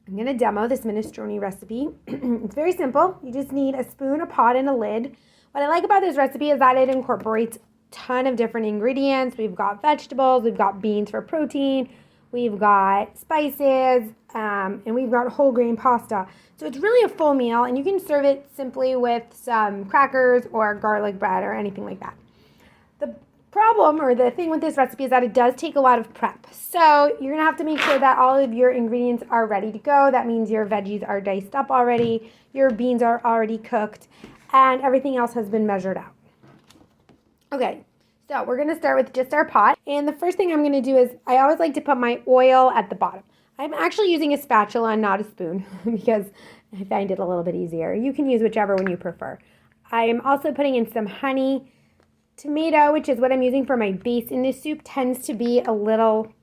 I'm going to demo this minestrone recipe. It's very simple. You just need a spoon, a pot, and a lid. What I like about this recipe is that it incorporates a ton of different ingredients. We've got vegetables, we've got beans for protein, we've got spices, and we've got whole grain pasta. So it's really a full meal, and you can serve it simply with some crackers or garlic bread or anything like that. The problem or the thing with this recipe is that it does take a lot of prep. So you're gonna have to make sure that all of your ingredients are ready to go. That means your veggies are diced up already, your beans are already cooked, and everything else has been measured out. Okay, so we're gonna start with just our pot. And the first thing I'm gonna do is I always like to put my oil at the bottom. I'm actually using a spatula and not a spoon because I find it a little bit easier. You can use whichever one you prefer. I am also putting in some honey. Tomato, which is what I'm using for my base in this soup, tends to be a little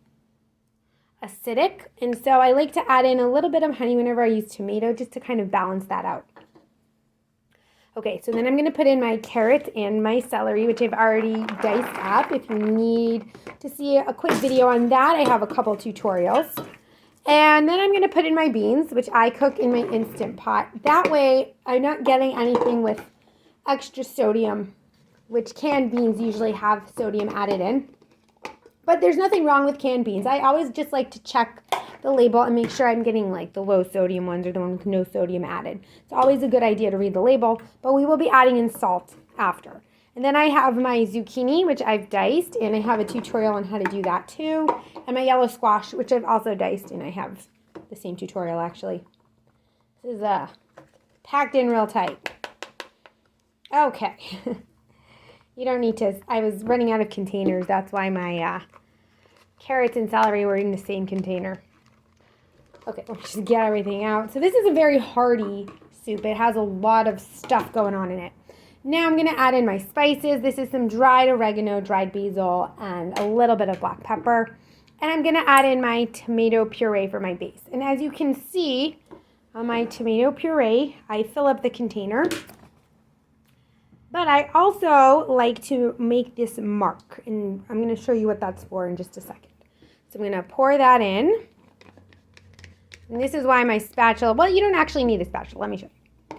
acidic. And so I like to add in a little bit of honey whenever I use tomato just to kind of balance that out. Okay, so then I'm going to put in my carrots and my celery, which I've already diced up. If you need to see a quick video on that, I have a couple tutorials. And then I'm going to put in my beans, which I cook in my Instant Pot. That way, I'm not getting anything with extra sodium, which canned beans usually have sodium added in. But there's nothing wrong with canned beans. I always just like to check the label and make sure I'm getting like the low sodium ones or the one with no sodium added. It's always a good idea to read the label, but we will be adding in salt after. And then I have my zucchini, which I've diced, and I have a tutorial on how to do that too. And my yellow squash, which I've also diced, and I have the same tutorial actually. This is packed in real tight. Okay. You don't need to, I was running out of containers. That's why my carrots and celery were in the same container. Okay, let's just get everything out. So this is a very hearty soup. It has a lot of stuff going on in it. Now I'm going to add in my spices. This is some dried oregano, dried basil, and a little bit of black pepper. And I'm going to add in my tomato puree for my base. And as you can see on my tomato puree, I fill up the container. But I also like to make this mark, and I'm going to show you what that's for in just a second. So I'm going to pour that in. And this is why my spatula, well, you don't actually need a spatula. Let me show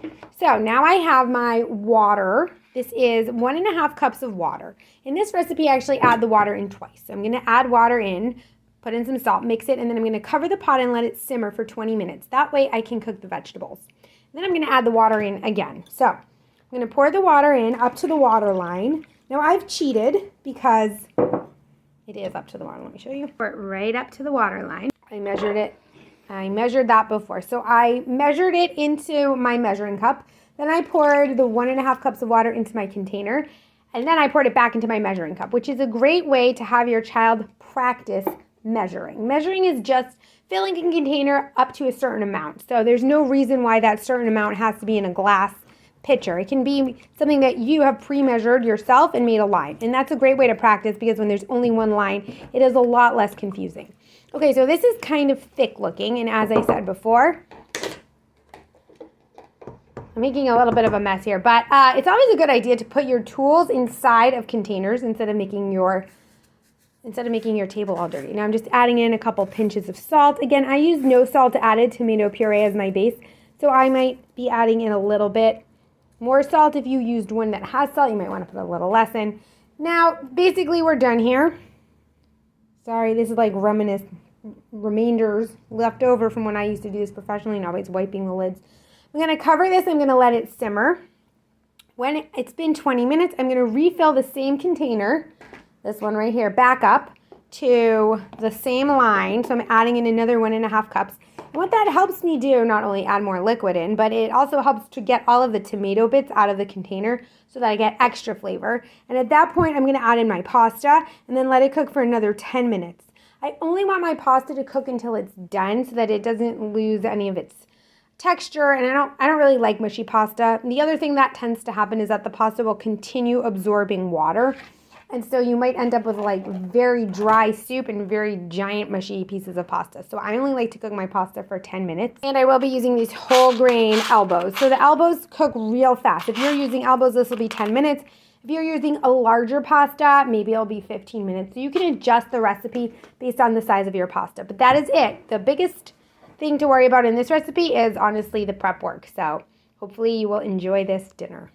you. So now I have my water. This is 1.5 cups of water. In this recipe, I actually add the water in twice. So I'm going to add water in, put in some salt, mix it, and then I'm going to cover the pot and let it simmer for 20 minutes. That way I can cook the vegetables. And then I'm going to add the water in again. So I'm going to pour the water in up to the water line. Now I've cheated because it is up to the water. Let me show you. Pour it right up to the water line. I measured it. I measured that before. So I measured it into my measuring cup. Then I poured the 1.5 cups of water into my container. And then I poured it back into my measuring cup, which is a great way to have your child practice measuring. Measuring is just filling a container up to a certain amount. So there's no reason why that certain amount has to be in a glass pitcher. It can be something that you have pre-measured yourself and made a line. And that's a great way to practice because when there's only one line, it is a lot less confusing. Okay, so this is kind of thick looking, and as I said before, I'm making a little bit of a mess here, but it's always a good idea to put your tools inside of containers instead of making your table all dirty. Now I'm just adding in a couple pinches of salt. Again, I use no salt added tomato puree as my base, so I might be adding in a little bit more salt. If you used one that has salt, you might want to put a little less in. Now, basically, we're done here. Sorry, this is like remainders left over from when I used to do this professionally and always wiping the lids. I'm going to cover this. I'm going to let it simmer. When it's been 20 minutes, I'm going to refill the same container, this one right here, back up to the same line. So I'm adding in another 1.5 cups. And what that helps me do, not only add more liquid in, but it also helps to get all of the tomato bits out of the container so that I get extra flavor. And at that point, I'm going to add in my pasta and then let it cook for another 10 minutes. I only want my pasta to cook until it's done so that it doesn't lose any of its texture, and I don't really like mushy pasta. And the other thing that tends to happen is that the pasta will continue absorbing water. And so you might end up with like very dry soup and very giant mushy pieces of pasta. So I only like to cook my pasta for 10 minutes. And I will be using these whole grain elbows. So the elbows cook real fast. If you're using elbows, this will be 10 minutes. If you're using a larger pasta, maybe it'll be 15 minutes. So you can adjust the recipe based on the size of your pasta. But that is it. The biggest thing to worry about in this recipe is honestly the prep work. So hopefully you will enjoy this dinner.